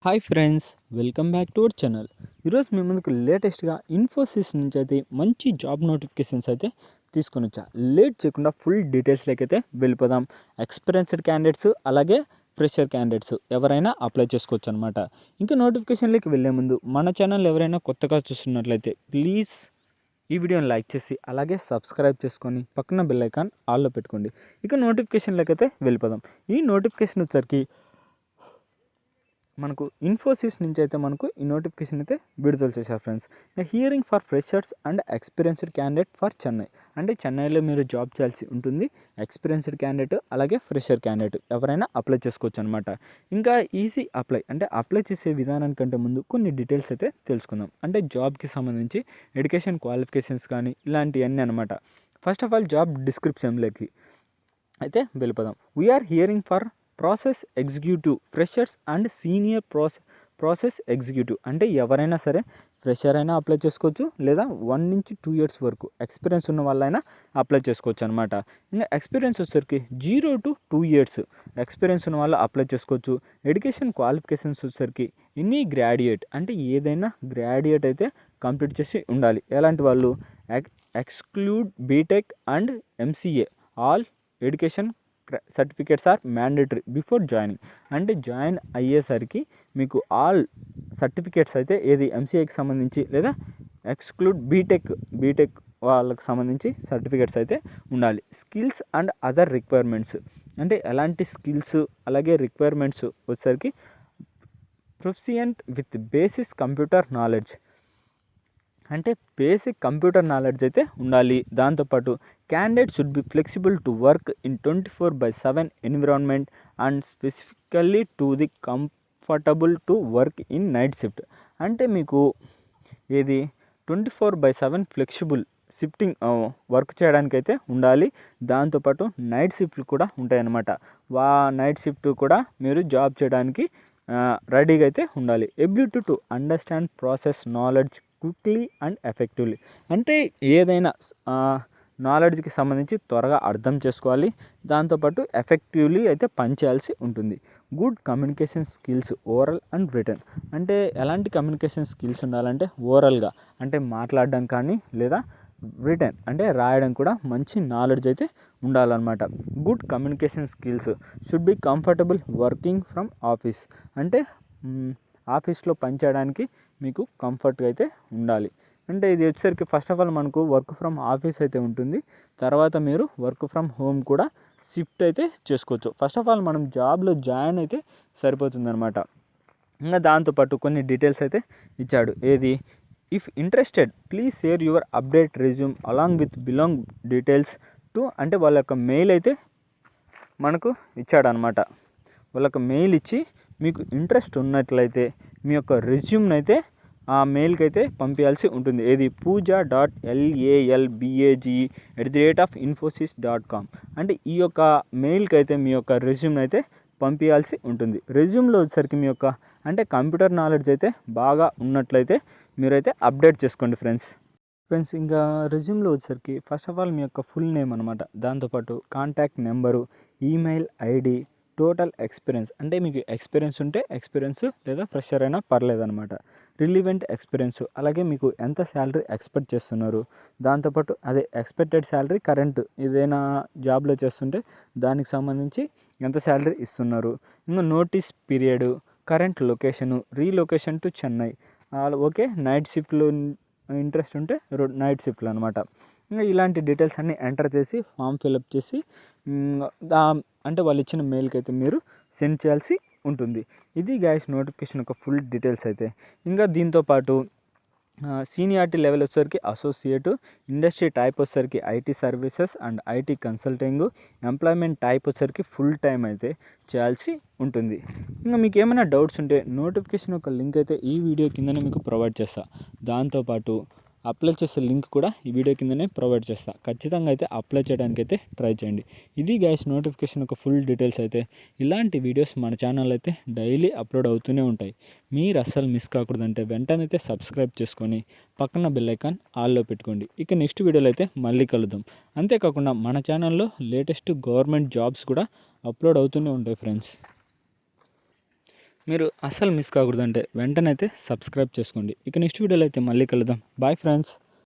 Hi friends, welcome back to our channel. ఈరోజు మీ ముందుకు లేటెస్ట్గా ఇన్ఫోసిస్ నుంచి అయితే మంచి జాబ్ నోటిఫికేషన్స్ అయితే తీసుకొని వచ్చా. లేట్ చేయకుండా ఫుల్ డీటెయిల్స్లోకి అయితే వెళ్ళిపోదాం. ఎక్స్పీరియన్స్డ్ క్యాండిడేట్స్ అలాగే ఫ్రెషర్ క్యాండిడేట్స్ ఎవరైనా అప్లై చేసుకోవచ్చు అనమాట. ఇంకా నోటిఫికేషన్లోకి వెళ్ళే ముందు మన ఛానల్ ఎవరైనా కొత్తగా చూస్తున్నట్లయితే ప్లీజ్ ఈ వీడియోని లైక్ చేసి అలాగే సబ్స్క్రైబ్ చేసుకొని పక్కన బెల్ ఐకాన్ ఆల్లో పెట్టుకోండి. ఇక నోటిఫికేషన్లోకి అయితే వెళ్ళిపోదాం. ఈ నోటిఫికేషన్ వచ్చరికి మనకు ఇన్ఫోసిస్ నుంచి అయితే మనకు ఈ నోటిఫికేషన్ అయితే విడుదల చేశారు friends. Hearing for freshers and experienced candidate for Chennai. అంటే చెన్నైలో మీరు జాబ్ చేయాల్సి ఉంటుంది. ఎక్స్పీరియన్స్డ్ క్యాండిడేట్ అలాగే ఫ్రెషర్ క్యాండిడేట్ ఎవరైనా అప్లై చేసుకోవచ్చు అనమాట. ఇంకా ఈజీ అప్లై అంటే అప్లై చేసే విధానానికంటే ముందు కొన్ని డీటెయిల్స్ అయితే తెలుసుకుందాం. అంటే జాబ్కి సంబంధించి ఎడ్యుకేషన్ క్వాలిఫికేషన్స్ కానీ ఇలాంటివన్నీ అనమాట. ఫస్ట్ ఆఫ్ ఆల్ జాబ్ డిస్క్రిప్షన్లోకి అయితే వెళ్ళిపోదాం. We are hiring for process executive freshers and senior process executive. అంటే ఎవరైనా సరే ఫ్రెషర్ అయినా అప్లై చేసుకోవచ్చు, లేదా 1 నుంచి 2 ఇయర్స్ వరకు ఎక్స్పీరియన్స్ ఉన్న వాళ్ళైనా అప్లై చేసుకోవచ్చు అనమాట. ఇంకా ఎక్స్పీరియన్స్ వచ్చేసరికి 0 to 2 ఇయర్స్ ఎక్స్పీరియన్స్ ఉన్న వాళ్ళు అప్లై చేసుకోవచ్చు. ఎడ్యుకేషన్ క్వాలిఫికేషన్స్ వచ్చేసరికి ఎనీ గ్రాడ్యుయేట్ అంటే ఏదైనా గ్రాడ్యుయేట్ అయితే కంప్లీట్ చేసి ఉండాలి. ఎలాంటి వాళ్ళు exclude BTech and MCA all education certificates are mandatory before joining. అంటే జాయిన్ అయ్యేసరికి మీకు ఆల్ సర్టిఫికేట్స్ అయితే ఏది ఎంసీఏకి సంబంధించి లేదా ఎక్స్క్లూడ్ బీటెక్ వాళ్ళకి సంబంధించి సర్టిఫికేట్స్ అయితే ఉండాలి. స్కిల్స్ అండ్ అదర్ రిక్వైర్మెంట్స్ అంటే ఎలాంటి స్కిల్స్ అలాగే రిక్వైర్మెంట్స్ వచ్చేసరికి proficient with basic computer knowledge అంటే బేసిక్ కంప్యూటర్ నాలెడ్జ్ అయితే ఉండాలి. దాంతోపాటు candidate should be flexible to work in 24/7 environment and specifically to the comfortable to work in night shift. అంటే మీకు ఏది 24/7 ఫ్లెక్సిబుల్ షిఫ్టింగ్ వర్క్ చేయడానికైతే ఉండాలి. దాంతోపాటు నైట్ షిఫ్ట్లు కూడా ఉంటాయన్నమాట. నైట్ షిఫ్ట్ కూడా మీరు జాబ్ చేయడానికి రెడీగా అయితే ఉండాలి. Ability to understand process knowledge quickly and effectively. అంటే ఏదైనా నాలెడ్జ్కి సంబంధించి త్వరగా అర్థం చేసుకోవాలి. దాంతోపాటు ఎఫెక్టివ్లీ అయితే పనిచేయాల్సి ఉంటుంది. Good communication skills oral and return. అంటే ఎలాంటి కమ్యూనికేషన్ స్కిల్స్ ఉండాలంటే ఓరల్గా అంటే మాట్లాడడం కానీ లేదా రిటర్న్ అంటే రాయడం కూడా మంచి నాలెడ్జ్ అయితే ఉండాలన్నమాట. Good communication skills should be comfortable working from office. అంటే ఆఫీస్లో పనిచేయడానికి మీకు కంఫర్ట్గా అయితే ఉండాలి. అంటే ఇది వచ్చేసరికి ఫస్ట్ ఆఫ్ ఆల్ మనకు వర్క్ ఫ్రమ్ ఆఫీస్ అయితే ఉంటుంది. తర్వాత మీరు వర్క్ ఫ్రమ్ హోమ్ కూడా షిఫ్ట్ అయితే చేసుకోవచ్చు. ఫస్ట్ ఆఫ్ ఆల్ మనం జాబ్లో జాయిన్ అయితే సరిపోతుందన్నమాట. ఇంకా దాంతోపాటు కొన్ని డీటెయిల్స్ అయితే ఇచ్చాడు. ఏది if interested please share your update resume along with belong details to. అంటే వాళ్ళ యొక్క మెయిల్ అయితే మనకు ఇచ్చాడనమాట. వాళ్ళకి మెయిల్ ఇచ్చి మీకు ఇంట్రెస్ట్ ఉన్నట్లయితే మీ యొక్క రెజ్యూమ్ని అయితే ఆ మెయిల్కి అయితే పంపించాల్సి ఉంటుంది. ఏది pooja.lalbage@infosys.com. అంటే ఈ యొక్క మెయిల్కి అయితే మీ యొక్క రెజ్యూమ్ని అయితే పంపించాల్సి ఉంటుంది. రెజ్యూమ్లో వచ్చేసరికి మీ యొక్క అంటే కంప్యూటర్ నాలెడ్జ్ అయితే బాగా ఉన్నట్లయితే మీరైతే అప్డేట్ చేసుకోండి ఫ్రెండ్స్. ఇంకా రెజ్యూమ్లో వచ్చేసరికి ఫస్ట్ ఆఫ్ ఆల్ మీ యొక్క ఫుల్ నేమ్ అనమాట. దాంతోపాటు contact number, email ID, total experience అంటే మీకు ఎక్స్పీరియన్స్ ఉంటే ఎక్స్పీరియన్స్ లేదా ఫ్రెషర్ అయినా పర్లేదనమాట. రిలివెంట్ ఎక్స్పీరియన్స్ అలాగే మీకు ఎంత శాలరీ ఎక్స్పెక్ట్ చేస్తున్నారు, దాంతోపాటు అదే ఎక్స్పెక్టెడ్ శాలరీ కరెంట్ ఏదైనా జాబ్లో చేస్తుంటే దానికి సంబంధించి ఎంత శాలరీ ఇస్తున్నారు. ఇంకా notice period, current location, relocation to Chennai. Okay, night షిఫ్ట్లో ఇంట్రెస్ట్ ఉంటే నైట్ షిఫ్ట్లు అనమాట. ఇంకా ఇలాంటి డీటెయిల్స్ అన్నీ ఎంటర్ చేసి ఫామ్ ఫిలప్ చేసి అంటే వాళ్ళు ఇచ్చిన మెయిల్కి అయితే మీరు సెండ్ చేయాల్సి ఉంటుంది. ఇది గైస్ నోటిఫికేషన్ యొక్క ఫుల్ డీటెయిల్స్ అయితే. ఇంకా దీంతోపాటు సీనియారిటీ లెవెల్ వచ్చేసరికి అసోసియేటు, ఇండస్ట్రీ టైప్ వచ్చేసరికి IT services and IT consulting, employment type వచ్చేసరికి ఫుల్ టైం అయితే చేయాల్సి ఉంటుంది. ఇంకా మీకు ఏమైనా డౌట్స్ ఉంటే నోటిఫికేషన్ యొక్క లింక్ అయితే ఈ వీడియో కిందనే మీకు ప్రొవైడ్ చేస్తా. దాంతోపాటు అప్లై చేసే లింక్ కూడా ఈ వీడియో కిందనే ప్రొవైడ్ చేస్తా. ఖచ్చితంగా అయితే అప్లై చేయడానికి అయితే ట్రై చేయండి. ఇది గైస్ నోటిఫికేషన్ యొక్క ఫుల్ డీటెయిల్స్ అయితే. ఇలాంటి వీడియోస్ మన ఛానల్ అయితే డైలీ అప్లోడ్ అవుతూనే ఉంటాయి. మీరు అస్సలు మిస్ కాకూడదంటే వెంటనే అయితే సబ్స్క్రైబ్ చేసుకొని పక్కన బెల్ ఐకాన్ ఆల్లో పెట్టుకోండి. ఇక నెక్స్ట్ వీడియోలో అయితే మళ్ళీ కలుద్దాం. అంతేకాకుండా మన ఛానల్లో లేటెస్ట్ గవర్నమెంట్ జాబ్స్ కూడా అప్లోడ్ అవుతూనే ఉంటాయి ఫ్రెండ్స్. మీరు అస్సలు మిస్ కాకూడదంటే వెంటనే అయితే సబ్స్క్రైబ్ చేసుకోండి. ఇక నెక్స్ట్ వీడియోలో అయితే మళ్ళీ కలుద్దాం. Bye friends.